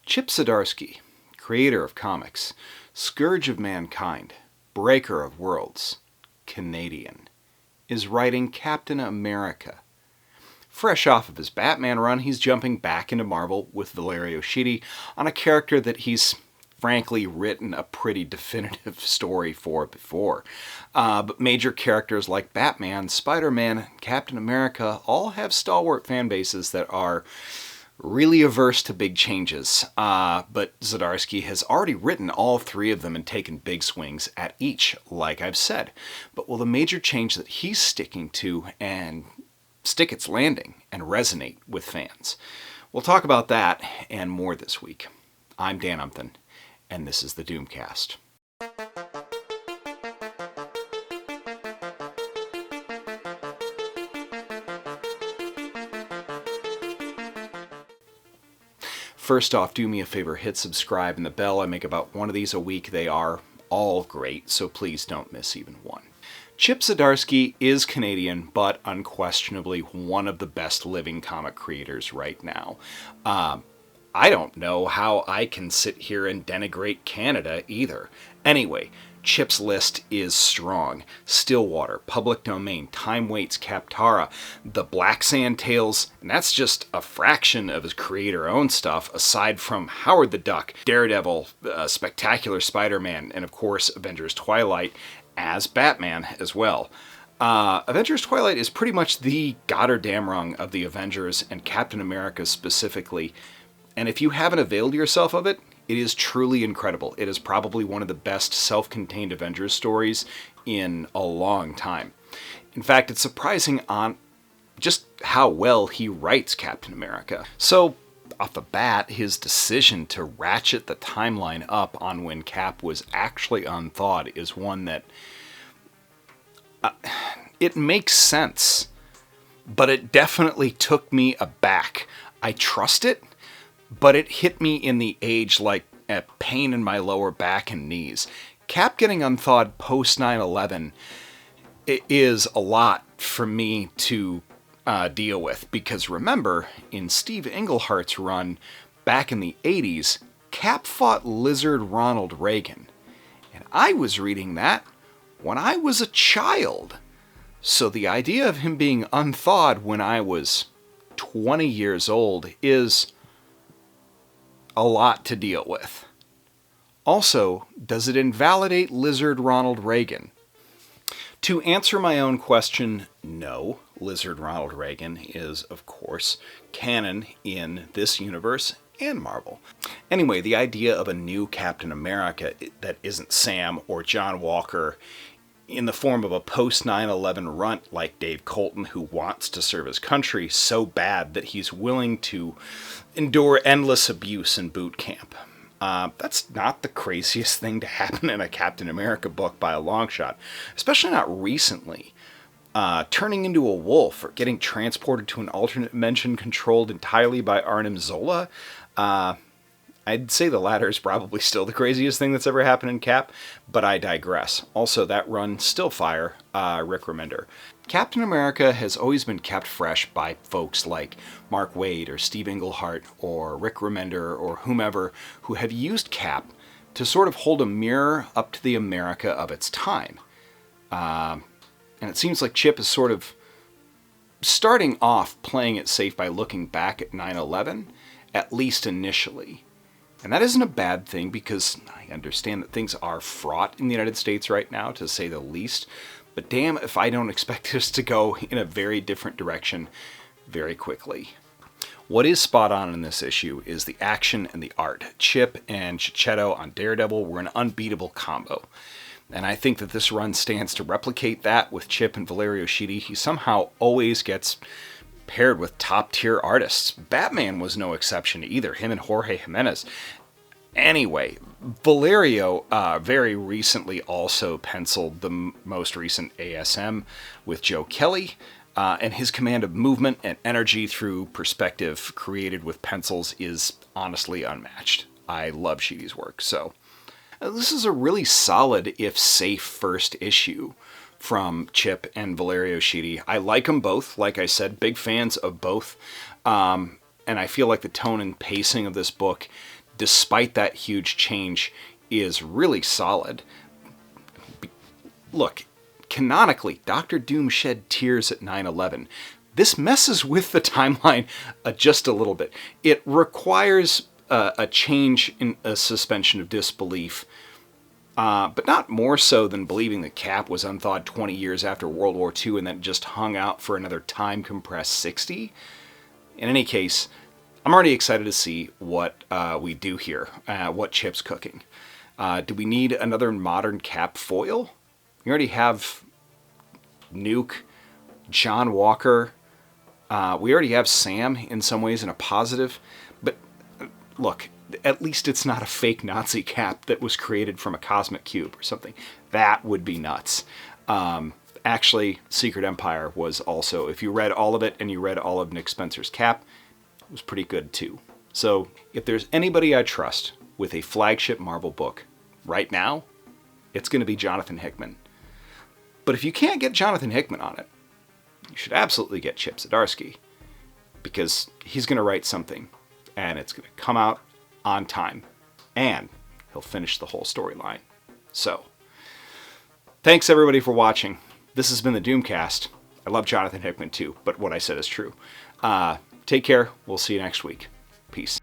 Chip Zdarsky, creator of comics, scourge of mankind, breaker of worlds, Canadian, is writing Captain America. Fresh off of his Batman run, he's jumping back into Marvel with Valerio Schiti on a character that he's frankly written a pretty definitive story for before. But major characters like Batman, Spider-Man, and Captain America all have stalwart fan bases that are really averse to big changes. But Zdarsky has already written all three of them and taken big swings at each, like I've said. But will the major change that he's sticking to and stick its landing and resonate with fans? We'll talk about that and more this week. I'm Dan Umpton, and this is the Doomcast. First off, do me a favor, hit subscribe and the bell. I make about one of these a week. They are all great, so please don't miss even one. Chip Zdarsky is Canadian, but unquestionably one of the best living comic creators right now. I don't know how I can sit here and denigrate Canada either. Anyway, Chip's list is strong. Stillwater, Public Domain, Time Waits, Kaptara, the Black Sand Tales, and that's just a fraction of his creator-owned stuff, aside from Howard the Duck, Daredevil, Spectacular Spider-Man, and of course Avengers Twilight as Batman as well. Avengers Twilight is pretty much the Gotterdammerung of the Avengers and Captain America specifically, and if you haven't availed yourself of it, it is truly incredible. It is probably one of the best self-contained Avengers stories in a long time. In fact, it's surprising on just how well he writes Captain America. So, off the bat, his decision to ratchet the timeline up on when Cap was actually unthawed is one that it makes sense, but it definitely took me aback. I trust it, but it hit me in the age like a pain in my lower back and knees. Cap getting unthawed post 9/11 is a lot for me to deal with, because remember, in Steve Englehart's run back in the 80s, Cap fought Lizard Ronald Reagan, and I was reading that when I was a child. So the idea of him being unthawed when I was 20 years old is a lot to deal with. Also, does it invalidate Lizard Ronald Reagan? To answer my own question, no. Lizard Ronald Reagan is, of course, canon in this universe and Marvel. Anyway, the idea of a new Captain America that isn't Sam or John Walker in the form of a post 9/11 runt like Dave Colton, who wants to serve his country so bad that he's willing to endure endless abuse in boot camp. That's not the craziest thing to happen in a Captain America book by a long shot, especially not recently. Turning into a wolf or getting transported to an alternate dimension controlled entirely by Arnim Zola, I'd say the latter is probably still the craziest thing that's ever happened in Cap, but I digress. Also, that run still fire, Rick Remender. Captain America has always been kept fresh by folks like Mark Waid or Steve Englehart or Rick Remender or whomever who have used Cap to sort of hold a mirror up to the America of its time. And it seems like Chip is sort of starting off playing it safe by looking back at 9/11, at least initially. And that isn't a bad thing, because I understand that things are fraught in the United States right now, to say the least. But damn if I don't expect us to go in a very different direction very quickly. What is spot on in this issue is the action and the art. Chip and Chichetto on Daredevil were an unbeatable combo. And I think that this run stands to replicate that with Chip and Valerio Schiti. He somehow always gets paired with top-tier artists. Batman was no exception either, him and Jorge Jimenez. Anyway, Valerio very recently also penciled the most recent ASM with Joe Kelly, and his command of movement and energy through perspective created with pencils is honestly unmatched. I love Schiti's work, so this is a really solid, if safe, first issue from Chip and Valerio Schiti. I like them both. Like I said, big fans of both. And I feel like the tone and pacing of this book despite that huge change, is really solid. Look, canonically, Doctor Doom shed tears at 9/11. This messes with the timeline just a little bit. It requires a change in a suspension of disbelief, but not more so than believing the Cap was unthawed 20 years after World War II and then just hung out for another time-compressed 60. In any case, I'm already excited to see what we do here, what Chip's cooking. Do we need another modern Cap foil? We already have Nuke, John Walker. We already have Sam in some ways in a positive. But look, at least it's not a fake Nazi Cap that was created from a cosmic cube or something. That would be nuts. Actually, Secret Empire was also, if you read all of it and you read all of Nick Spencer's Cap, it was pretty good too. So if there's anybody I trust with a flagship Marvel book right now, it's going to be Jonathan Hickman. But if you can't get Jonathan Hickman on it, you should absolutely get Chip Zdarsky, because he's going to write something and it's going to come out on time and he'll finish the whole storyline. So, thanks everybody for watching. This has been the Doomcast. I love Jonathan Hickman too, but what I said is true. Take care. We'll see you next week. Peace.